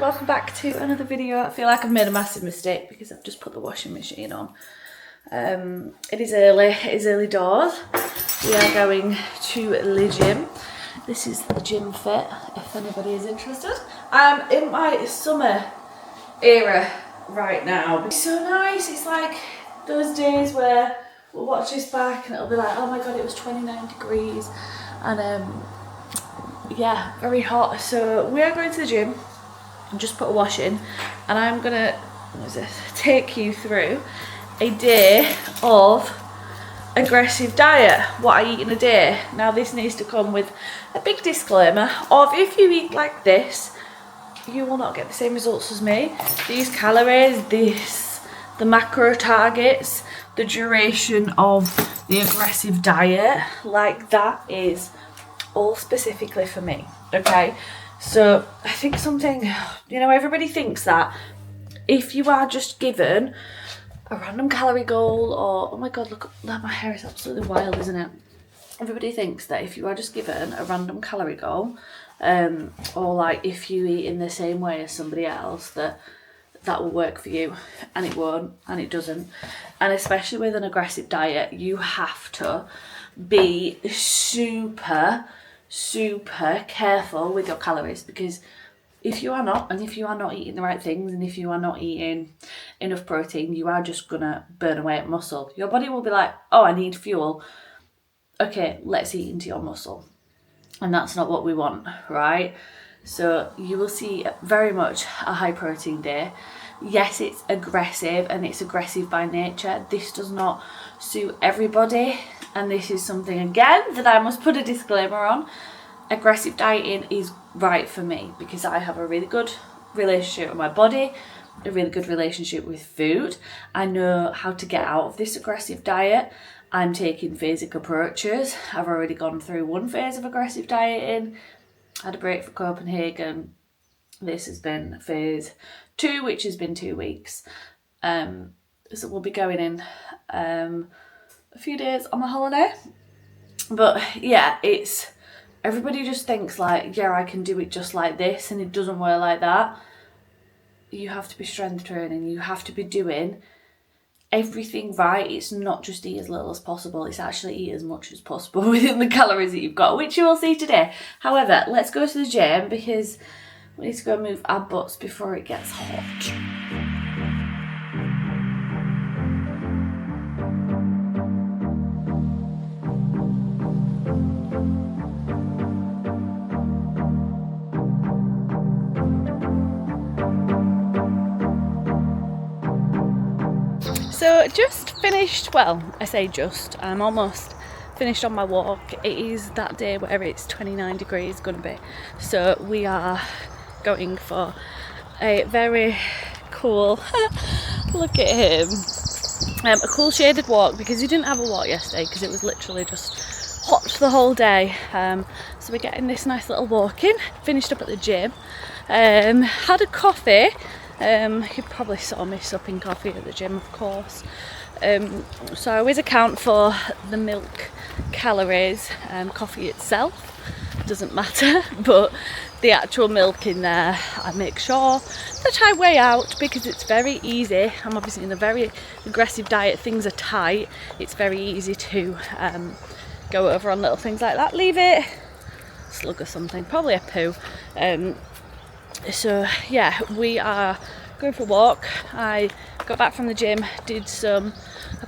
welcome back to another video. I feel like I've made a massive mistake because I've just put the washing machine on. It is early doors. We are going to the gym. This is the gym fit, if anybody is interested. I'm in my summer era right now. It's so nice. It's like those days where we'll watch this back and it'll be like, oh my god, it was 29 degrees. And yeah, very hot. So we are going to the gym and just put a wash in, and I'm gonna take you through a day of aggressive diet, what I eat in a day. Now this needs to come with a big disclaimer of, if you eat like this, you will not get the same results as me. These calories, the macro targets, the duration of the aggressive diet, like that is all specifically for me, okay? So I think something, you know, everybody thinks that if you are just given a random calorie goal, or, oh my god, look, my hair is absolutely wild, isn't it? Everybody thinks that if you are just given a random calorie goal, or like if you eat in the same way as somebody else, that will work for you, and it won't, and it doesn't. And especially with an aggressive diet, you have to be super careful with your calories, because if you are not, and if you are not eating the right things, and if you are not eating enough protein, you are just gonna burn away at muscle. Your body will be like, oh, I need fuel. Okay, let's eat into your muscle. And that's not what we want, right? So you will see very much a high protein day. Yes, it's aggressive, and it's aggressive by nature. This does not suit everybody, and this is something, again, that I must put a disclaimer on. Aggressive dieting is right for me because I have a really good relationship with my body, a really good relationship with food. I know how to get out of this aggressive diet. I'm taking phasic approaches. I've already gone through one phase of aggressive dieting, had a break for Copenhagen. This has been phase 2, which has been 2 weeks. So we'll be going in a few days on my holiday. But yeah, everybody just thinks like, yeah, I can do it just like this, and it doesn't work like that. You have to be strength training. You have to be doing everything right. It's not just eat as little as possible. It's actually eat as much as possible within the calories that you've got, which you will see today. However, let's go to the gym because we need to go move our butts before it gets hot. So just finished, well, I say just, I'm almost finished on my walk. It is that day where it's 29 degrees going to be. So we are going for a very cool, look at him, a cool shaded walk, because he didn't have a walk yesterday because it was literally just hot the whole day. So we're getting this nice little walk in, finished up at the gym, had a coffee. You probably saw me supping coffee at the gym, of course. So I always account for the milk calories. Coffee itself doesn't matter, but the actual milk in there, I make sure that I weigh out, because it's very easy. I'm obviously in a very aggressive diet. Things are tight. It's very easy to go over on little things like that. Leave it, slug or something, probably a poo. So yeah, we are going for a walk. I got back from the gym, I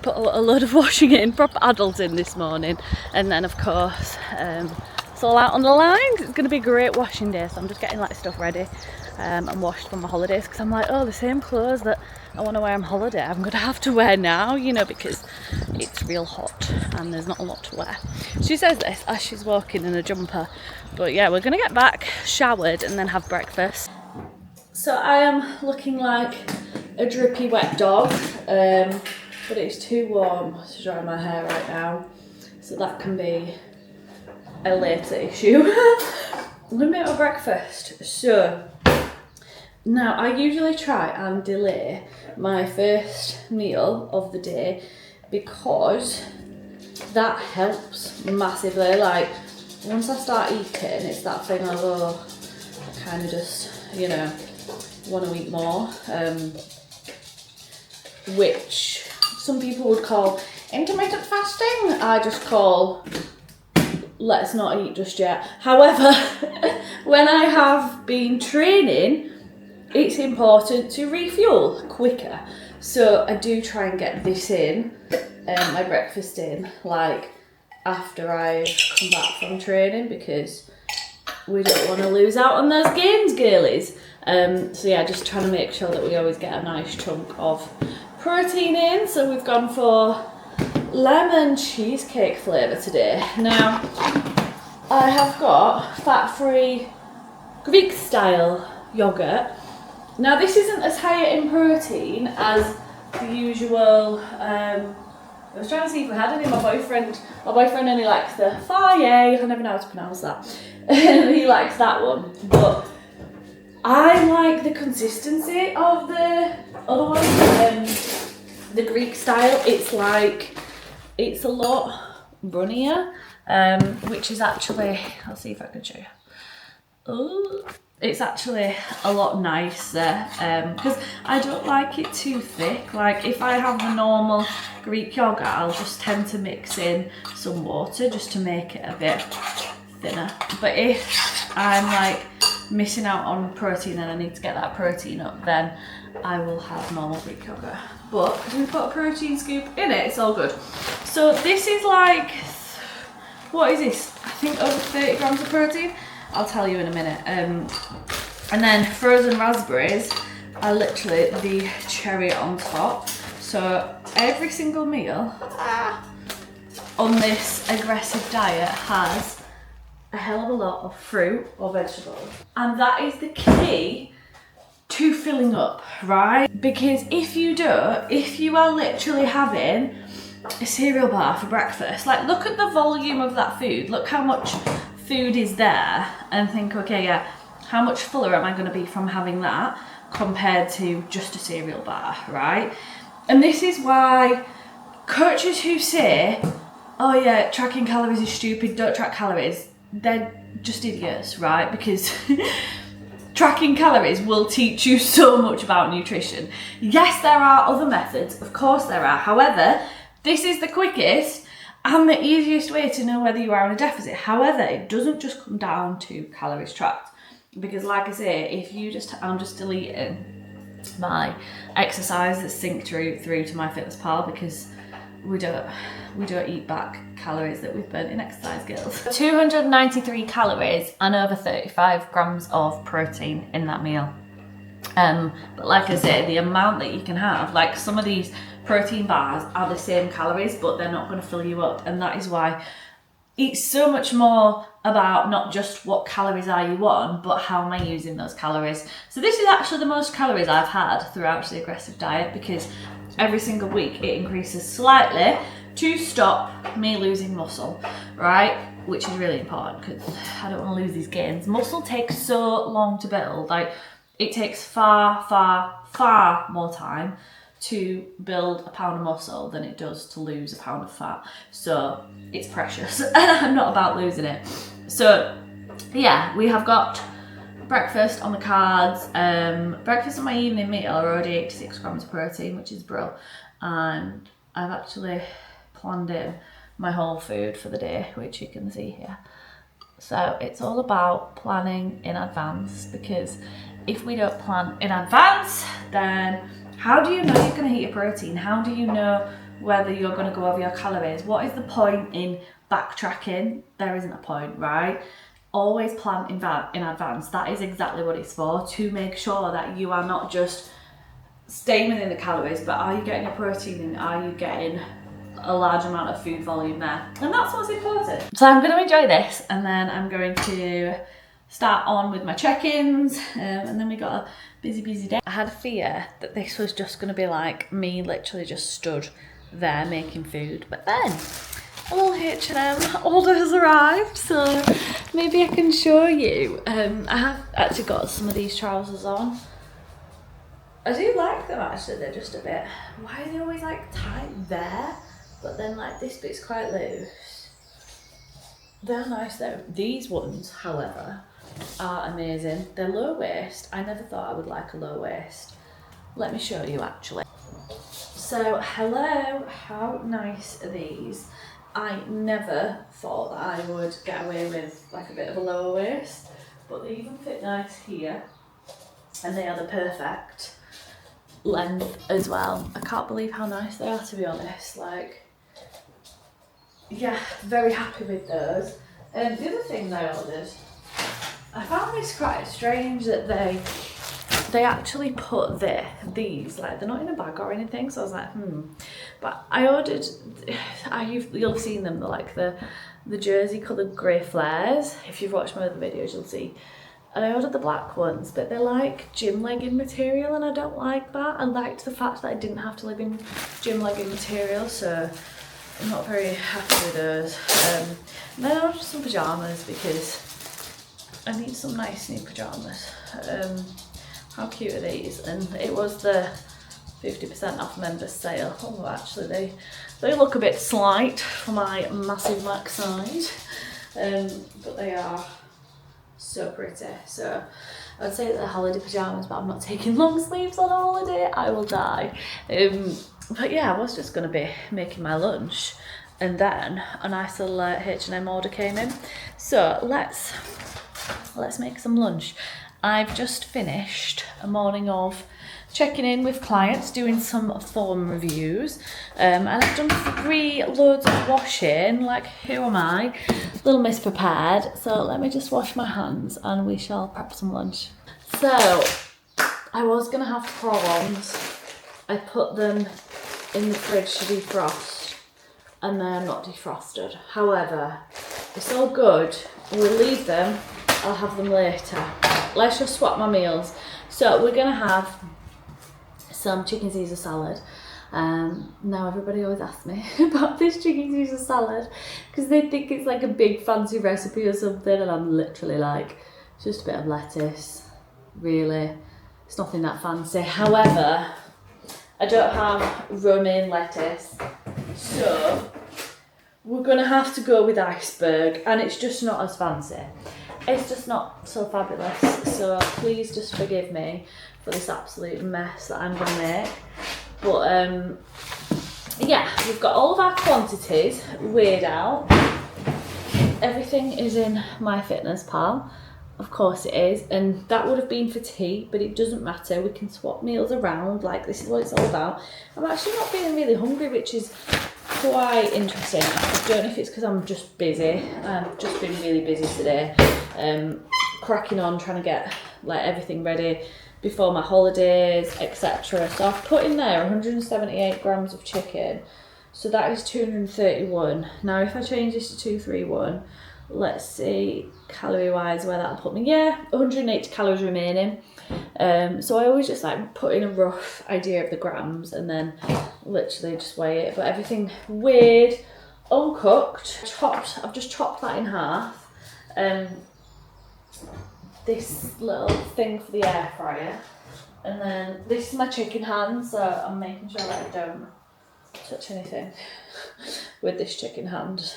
put a load of washing in, proper adult in this morning, and then of course it's all out on the line. It's going to be a great washing day, so I'm just getting like stuff ready and washed for my holidays, because I'm like, oh, the same clothes that I want to wear on holiday I'm going to have to wear now, you know, because it's real hot and there's not a lot to wear. She says this as she's walking in a jumper. But yeah, we're going to get back, showered, and then have breakfast. So I am looking like a drippy wet dog, but it's too warm to dry my hair right now, so that can be a later issue. I'm going to make my breakfast. So now I usually try and delay my first meal of the day, because that helps massively. Like, once I start eating, it's that thing of, oh, I kind of just, you know, want to eat more, which some people would call intermittent fasting. I just call let's not eat just yet. However, when I have been training, it's important to refuel quicker. So I do try and get this in, my breakfast in, like after I come back from training, because we don't want to lose out on those gains, girlies. So yeah, just trying to make sure that we always get a nice chunk of protein in. So we've gone for lemon cheesecake flavour today. Now, I have got fat-free Greek style yogurt. Now this isn't as high in protein as the usual, I was trying to see if we had any. My boyfriend only likes the Heyyy, I never know how to pronounce that. He likes that one, but I like the consistency of the other one, the Greek style. It's a lot runnier, which is actually, I'll see if I can show you. Oh, it's actually a lot nicer, because I don't like it too thick. Like if I have the normal Greek yogurt, I'll just tend to mix in some water just to make it a bit thinner. But if I'm like missing out on protein and I need to get that protein up, then I will have normal Greek yogurt. But because we put a protein scoop in it, it's all good. So this is like, what is this? I think over 30 grams of protein. I'll tell you in a minute. And then frozen raspberries are literally the cherry on top. So every single meal on this aggressive diet has a hell of a lot of fruit or vegetables. And that is the key to filling up, right? Because if you are literally having a cereal bar for breakfast, like look at the volume of that food, look how much food is there, and think, okay, yeah, how much fuller am I going to be from having that compared to just a cereal bar, right? And this is why coaches who say, oh yeah, tracking calories is stupid, don't track calories, they're just idiots, right? Because tracking calories will teach you so much about nutrition. Yes, there are other methods, of course there are. However, this is the quickest and the easiest way to know whether you are in a deficit. However, it doesn't just come down to calories tracked. Because like I say, I'm just deleting my exercise that's synced through to my fitness pal, because we don't eat back calories that we've burnt in exercise, girls. 293 calories and over 35 grams of protein in that meal. But like I say, the amount that you can have, like some of these protein bars are the same calories, but they're not going to fill you up. And that is why it's so much more about not just what calories are you on, but how am I using those calories. So this is actually the most calories I've had throughout the aggressive diet, because every single week it increases slightly to stop me losing muscle, right? Which is really important because I don't want to lose these gains. Muscle takes so long to build. Like it takes far, far, far more time to build a pound of muscle than it does to lose a pound of fat. So it's precious and I'm not about losing it. So yeah, we have got breakfast on the cards. Breakfast and my evening meal are already 86 grams of protein, which is brilliant. And I've actually planned in my whole food for the day, which you can see here. So it's all about planning in advance, because if we don't plan in advance, then how do you know you're going to hit your protein? How do you know whether you're going to go over your calories? What is the point in backtracking? There isn't a point, right? Always plan in advance. That is exactly what it's for, to make sure that you are not just staying within the calories, but are you getting your protein in? Are you getting a large amount of food volume there? And that's what's important. So I'm going to enjoy this, and then I'm going to start on with my check-ins, and then we got a busy day. I had a fear that this was just going to be like me literally just stood there making food, but then a little H&M order has arrived, so maybe I can show you. I have actually got some of these trousers on. I do like them actually, they're just a bit, why are they always like tight there? But then like this bit's quite loose. They're nice though. These ones, however, are amazing. They're low waist. I never thought I would like a low waist. Let me show you actually. So hello, how nice are these? I never thought that I would get away with like a bit of a lower waist, but they even fit nice here, and they are the perfect length as well. I can't believe how nice they are, to be honest. Like, yeah, very happy with those. And the other things I ordered, I found this quite strange that they actually put these, like, they're not in a bag or anything, so I was like, But I ordered, you'll have seen them, they're like the jersey coloured grey flares. If you've watched my other videos, you'll see. And I ordered the black ones, but they're like gym legging material, and I don't like that. I liked the fact that I didn't have to live in gym legging material, so I'm not very happy with those. And then I ordered some pyjamas because I need some nice new pyjamas. How cute are these? And it was the 50% off member sale. Oh, actually they look a bit slight for my massive Mac size, but they are so pretty. So I would say that they're holiday pyjamas, but I'm not taking long sleeves on holiday. I will die. But yeah, I was just going to be making my lunch, and then a nice little H&M order came in. So let's make some lunch. I've just finished a morning of checking in with clients, doing some form reviews, and I've done 3 loads of washing. Like, who am I? Little Miss Prepared. So let me just wash my hands and we shall prep some lunch. So I was gonna have prawns. I put them in the fridge to defrost, and they're not defrosted. However, it's all good. We'll leave them. I'll have them later. Let's just swap my meals. So we're gonna have some chicken Caesar salad. Now everybody always asks me about this chicken Caesar salad because they think it's like a big fancy recipe or something, and I'm literally like, it's just a bit of lettuce, really. It's nothing that fancy. However, I don't have romaine lettuce, so we're gonna have to go with iceberg, and it's just not as fancy. It's just not so fabulous, so please just forgive me for this absolute mess that I'm gonna make. But yeah, we've got all of our quantities weighed out. Everything is in MyFitnessPal, of course it is, and that would have been for tea, but it doesn't matter. We can swap meals around. Like, this is what it's all about. I'm actually not feeling really hungry, which is quite interesting. I don't know if it's because I'm just busy. I've just been really busy today, cracking on trying to get like everything ready before my holidays, etc. So I've put in there 178 grams of chicken, so that is 231. Now if I change this to 231, let's see calorie wise where that'll put me. Yeah, 180 calories remaining. So I always just like put in a rough idea of the grams and then literally just weigh it. But everything weighed, uncooked, chopped. I've just chopped that in half. This little thing for the air fryer, and then this is my chicken hand, so I'm making sure that I don't touch anything with this chicken hand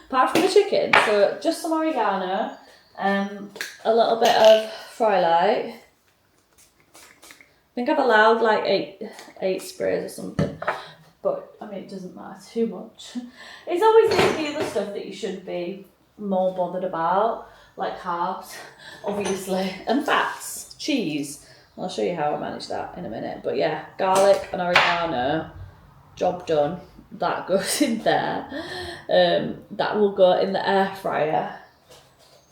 apart from the chicken. So just some oregano, a little bit of fry light. I think I've allowed like eight sprays or something, but I mean it doesn't matter too much. It's always the other stuff that you should be more bothered about, like carbs, obviously, and fats, cheese. I'll show you how I manage that in a minute. But yeah, garlic and oregano, job done. That goes in there. That will go in the air fryer,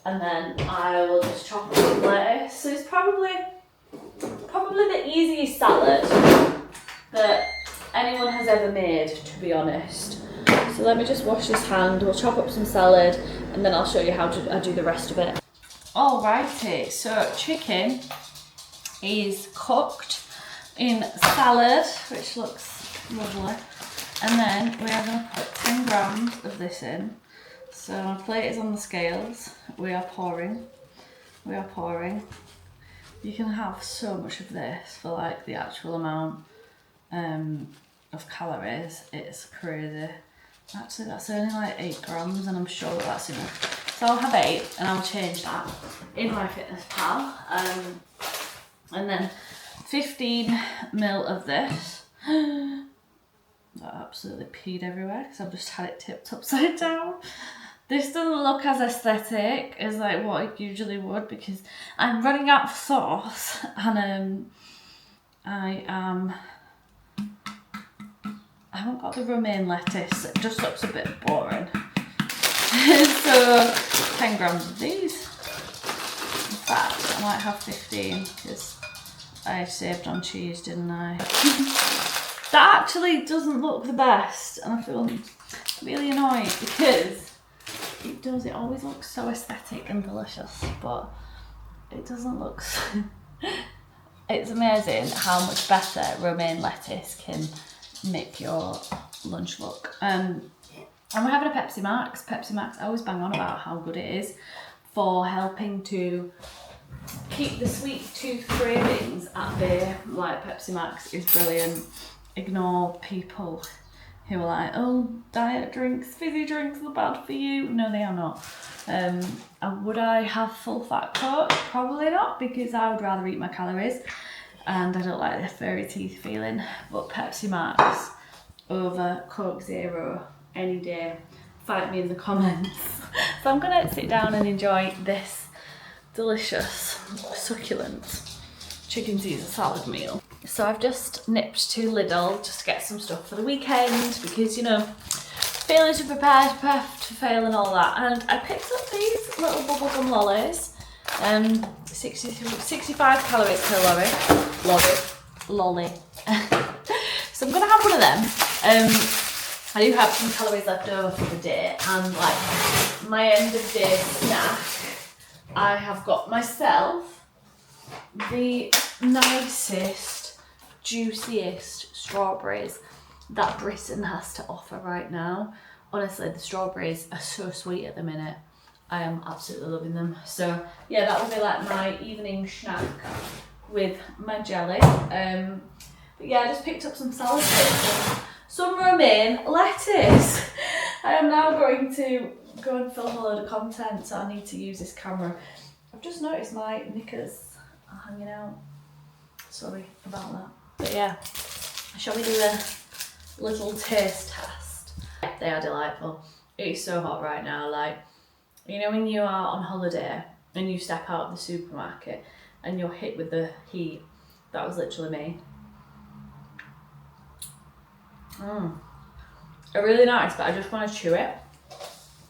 and then I will just chop up some lettuce. So it's probably the easiest salad that anyone has ever made, to be honest. So let me just wash this hand, we'll chop up some salad, and then I'll show you how I do the rest of it. Alrighty, so chicken is cooked in salad, which looks lovely. And then we are going to put 10 grams of this in. So my plate is on the scales. We are pouring. You can have so much of this for like the actual amount of calories. It's crazy. Actually, that's only like 8 grams, and I'm sure that that's enough So I'll have 8 and I'll change that in my Fitness Pal. And then 15ml of this. I absolutely peed everywhere because I've just had it tipped upside down. This doesn't look as aesthetic as like what it usually would because I'm running out of sauce and I haven't got the romaine lettuce. It just looks a bit boring. So 10 grams of these. In fact, I might have 15 because I saved on cheese, didn't I? That actually doesn't look the best and I feel really annoyed because it always looks so aesthetic and delicious, but it doesn't look so... It's amazing how much better romaine lettuce can make your lunch look. And we're having a Pepsi Max. Pepsi Max, I always bang on about how good it is for helping to keep the sweet tooth cravings at bay. Like, Pepsi Max is brilliant. Ignore people who are like, oh, diet drinks, fizzy drinks are bad for you. No, they are not. And would I have full fat Coke? Probably not, because I would rather eat my calories and I don't like the furry teeth feeling. But Pepsi Max over Coke Zero any day. Fight me in the comments. So I'm gonna sit down and enjoy this delicious, succulent chicken Caesar salad meal. So I've just nipped to Lidl just to get some stuff for the weekend because, you know, failing to prepare to fail and all that. And I picked up these little bubblegum lollies. 65 calories per lolly. So I'm gonna have one of them. I do have some calories left over for the day, and like my end of day snack, I have got myself the nicest, juiciest strawberries that Britain has to offer right now. Honestly, the strawberries are so sweet at the minute. I am absolutely loving them. So yeah, that will be like my evening snack with my jelly. But yeah, I just picked up some salad bits and some romaine lettuce. I am now going to go and film a load of content, so I need to use this camera. I've just noticed my knickers are hanging out. Sorry about that. But yeah, shall we do a little taste test? They are delightful. It's so hot right now. Like, you know when you are on holiday and you step out of the supermarket and you're hit with the heat? That was literally me. They're really nice, but I just want to chew it.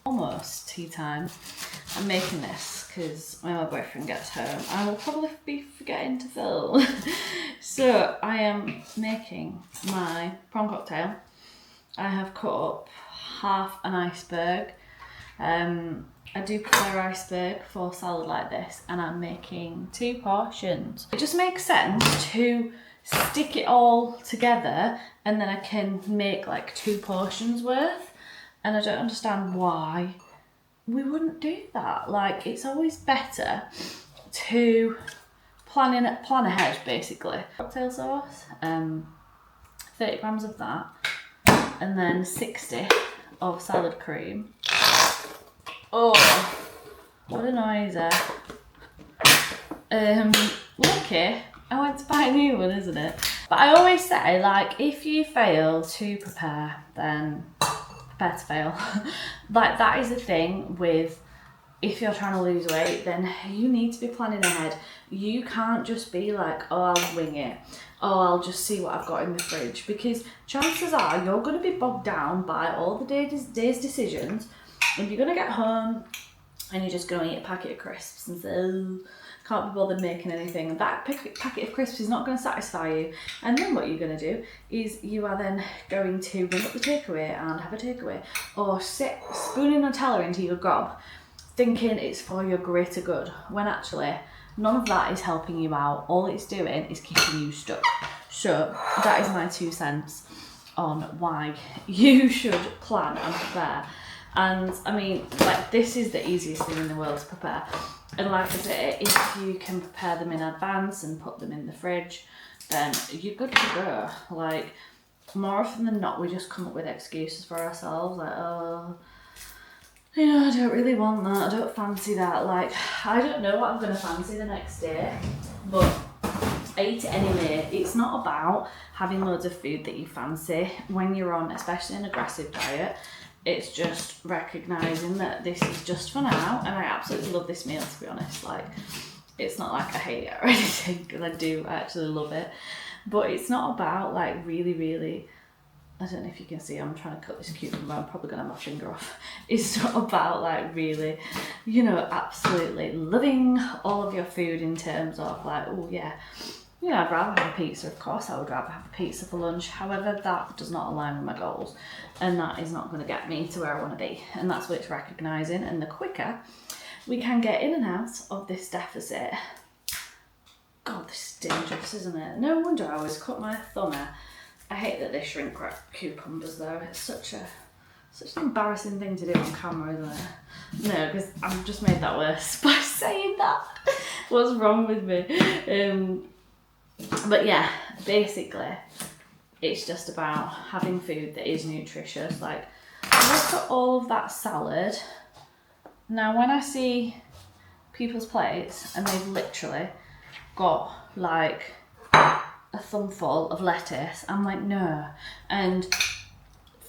Almost tea time. I'm making this because when my boyfriend gets home, I will probably be forgetting to film. So I am making my prawn cocktail. I have cut up half an iceberg. I do prefer iceberg for salad like this, and I'm making 2 portions. It just makes sense to stick it all together and then I can make like 2 portions worth, and I don't understand why we wouldn't do that. Like, it's always better to plan ahead, basically. Cocktail sauce, 30 grams of that, and then 60 of salad cream. Oh, what a noise there. Lucky I went to buy a new one, isn't it? But I always say, like, if you fail to prepare, then prepare to fail. Like, that is the thing with, if you're trying to lose weight, then you need to be planning ahead. You can't just be like, oh, I'll wing it. Oh, I'll just see what I've got in the fridge. Because chances are you're going to be bogged down by all the day's decisions. If you're going to get home and you're just going to eat a packet of crisps and say, oh, can't be bothered making anything, and that packet of crisps is not going to satisfy you, and then what you're going to do is you are then going to bring up the takeaway and have a takeaway, or sit spooning Nutella into your gob thinking it's for your greater good, when actually none of that is helping you out. All it's doing is keeping you stuck. So that is my 2 cents on why you should plan and prepare. And I mean, like, this is the easiest thing in the world to prepare. And like I say, if you can prepare them in advance and put them in the fridge, then you're good to go. Like, more often than not, we just come up with excuses for ourselves. Like, oh, You know, I don't really want that. I don't fancy that. Like, I don't know what I'm going to fancy the next day, but I eat it anyway. It's not about having loads of food that you fancy when you're on, especially an aggressive diet. It's just recognising that this is just for now, and I absolutely love this meal, to be honest. Like, it's not like I hate it or anything, because I actually love it. But it's not about like really, I don't know if you can see, I'm trying to cut this cucumber, I'm probably going to have my finger off. It's not about like really, you know, absolutely loving all of your food in terms of like, oh yeah, you know, I'd rather have a pizza, of course I would rather have a pizza for lunch. However, that does not align with my goals, and that is not going to get me to where I want to be. And that's what it's recognising, and the quicker we can get in and out of this deficit. God, this is dangerous, isn't it? No wonder I always cut my thumb out. I hate that they shrink wrap cucumbers though. It's such an embarrassing thing to do on camera, isn't it? No, because I've just made that worse by saying that. What's wrong with me? But yeah, basically, it's just about having food that is nutritious. Like, look at all of that salad. Now, when I see people's plates and they've literally got like a thumbful of lettuce, I'm like, no. And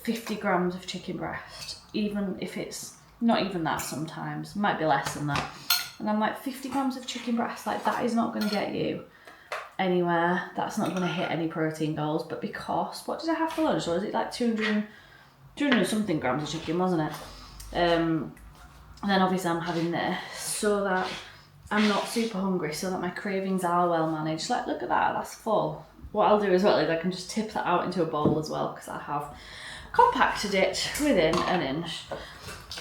50 grams of chicken breast, even if it's not even that sometimes, might be less than that. And I'm like, 50 grams of chicken breast, like that is not going to get you anywhere. That's not going to hit any protein goals. But because, what did I have for lunch? Or was it like 200 and something grams of chicken, wasn't it? And then obviously I'm having this so that I'm not super hungry, so that my cravings are well managed. Like, look at that, that's full. What I'll do as well is I can just tip that out into a bowl as well, because I have compacted it within an inch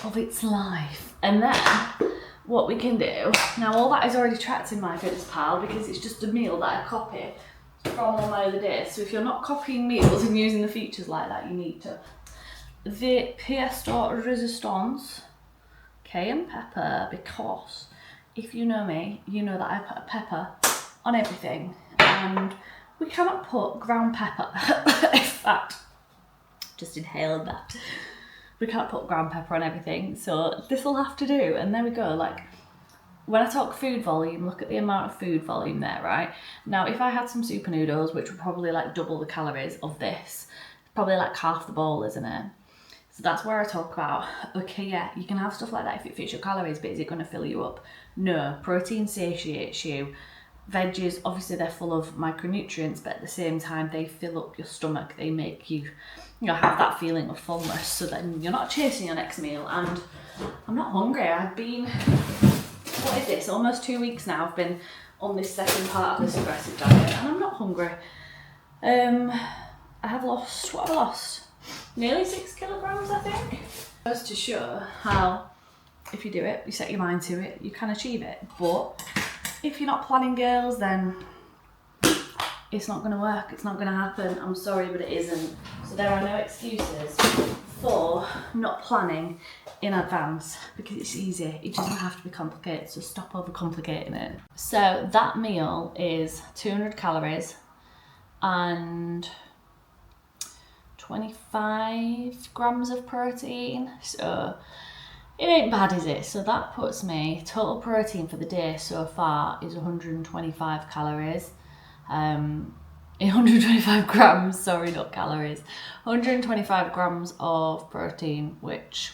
of its life. And then what we can do, now all that is already tracked in my Fitness Pal, because it's just a meal that I copy from all my other days. So if you're not copying meals and using the features like that, you need to. The pièce de résistance, cayenne pepper, because if you know me, you know that I put a pepper on everything, and we cannot put ground pepper. In fact, just inhaled that. We can't put ground pepper on everything, so this will have to do. And there we go. Like, when I talk food volume, look at the amount of food volume there, right? Now, if I had some super noodles, which would probably like double the calories of this, probably like half the bowl, isn't it? So that's where I talk about, okay, yeah, you can have stuff like that if it fits your calories, but is it going to fill you up? No, protein satiates you. Veggies, obviously they're full of micronutrients, but at the same time, they fill up your stomach. They make you, have that feeling of fullness, so that you're not chasing your next meal. And I'm not hungry. I've been, what is this, almost 2 weeks now. I've been on this second part of this aggressive diet, and I'm not hungry. I have lost, what have I lost? Nearly 6 kilograms, I think. Just to show how, if you do it, you set your mind to it, you can achieve it. But if you're not planning, girls, then it's not going to work. It's not going to happen. I'm sorry, but it isn't. So there are no excuses for not planning in advance, because it's easy. It doesn't have to be complicated, so stop overcomplicating it. So that meal is 200 calories and 25 grams of protein, so it ain't bad, is it? So that puts me, total protein for the day so far is 125 calories, 125 grams, sorry, not calories, 125 grams of protein, which,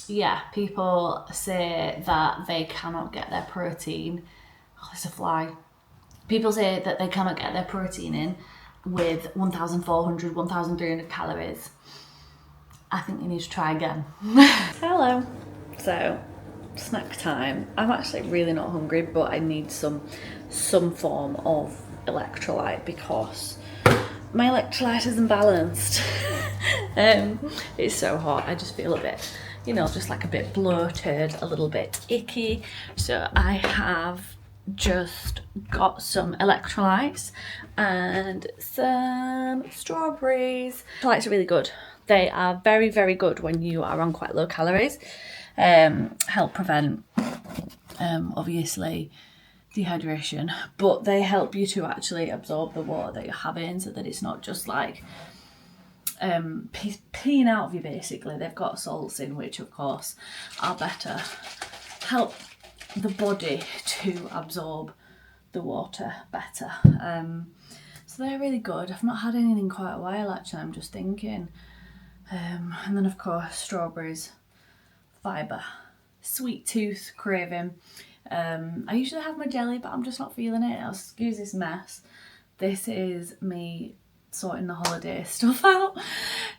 yeah, people say that they cannot get their protein, oh, there's a fly, people say that they cannot get their protein in with 1,400, 1,300 calories. I think you need to try again. Hello. So, snack time. I'm actually really not hungry, but I need some form of electrolyte because my electrolyte is imbalanced. It's so hot. I just feel a bit, just like a bit bloated, a little bit icky. So I have just got some electrolytes and some strawberries. Electrolytes are really good. They are very, very good when you are on quite low calories. Help prevent, obviously, dehydration, but they help you to actually absorb the water that you're having, so that it's not just like peeing out of you basically. They've got salts in, which of course are better, help the body to absorb the water better. So they're really good. I've not had anything in quite a while actually, I'm just thinking. And then of course strawberries, fibre, sweet tooth craving. I usually have my jelly, but I'm just not feeling it. I'll excuse this mess. This is me sorting the holiday stuff out.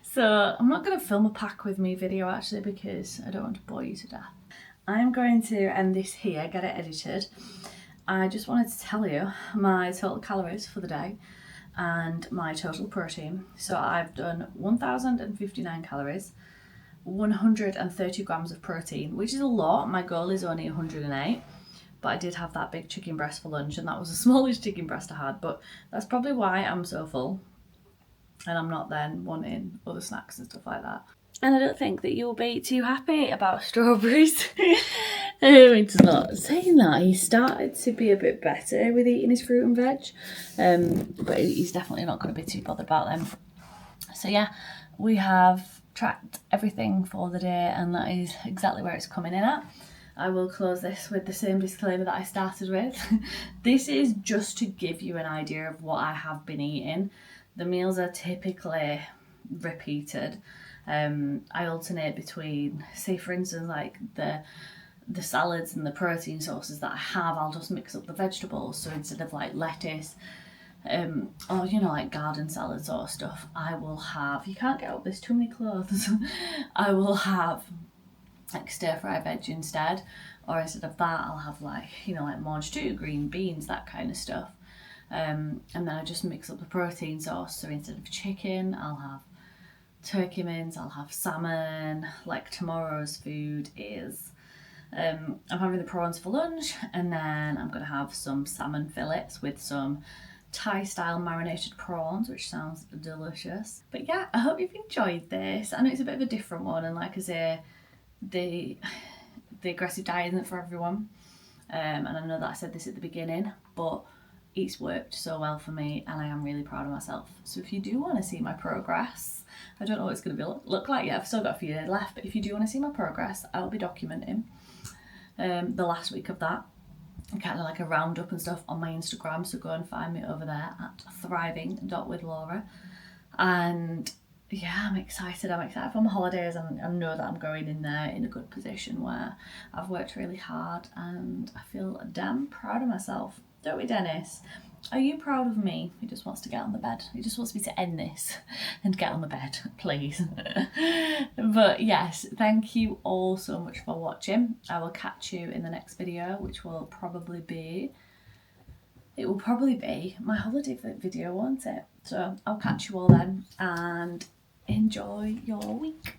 So I'm not going to film a pack with me video actually, because I don't want to bore you to death. I'm going to end this here, get it edited. I just wanted to tell you my total calories for the day and my total protein. So I've done 1059 calories, 130 grams of protein, which is a lot. My goal is only 108, but I did have that big chicken breast for lunch, and that was the smallest chicken breast I had, but that's probably why I'm so full and I'm not then wanting other snacks and stuff like that. And I don't think that you'll be too happy about strawberries. It's not saying that. He started to be a bit better with eating his fruit and veg, but he's definitely not going to be too bothered about them. So yeah, we have tracked everything for the day, and that is exactly where it's coming in at. I will close this with the same disclaimer that I started with. This is just to give you an idea of what I have been eating. The meals are typically repeated. I alternate between, say for instance, like the salads and the protein sources that I have, I'll just mix up the vegetables. So instead of like lettuce, or you know, like garden salad sort of stuff, I will have, you can't get up, there's too many clothes. I will have like stir fry veg instead, or instead of that I'll have like, you know, like mange tout, green beans, that kind of stuff. And then I just mix up the protein source. So instead of chicken, I'll have turkey mince, I'll have salmon. Like tomorrow's food is, I'm having the prawns for lunch, and then I'm going to have some salmon fillets with some Thai style marinated prawns, which sounds delicious. But yeah, I hope you've enjoyed this. I know it's a bit of a different one, and like I say, the aggressive diet isn't for everyone. And I know that I said this at the beginning, but it's worked so well for me, and I am really proud of myself. So if you do want to see my progress, I don't know what it's going to look like yet, I've still got a few days left, but if you do want to see my progress, I'll be documenting the last week of that, kind of like a roundup and stuff on my Instagram, so go and find me over there at thriving.withlaura. And yeah, I'm excited for my holidays, and I know that I'm going in there in a good position where I've worked really hard, and I feel damn proud of myself. Don't we, Dennis? Are you proud of me? He just wants to get on the bed. He just wants me to end this and get on the bed, please. But yes, thank you all so much for watching. I will catch you in the next video, which will probably be, my holiday video, won't it? So I'll catch you all then, and enjoy your week.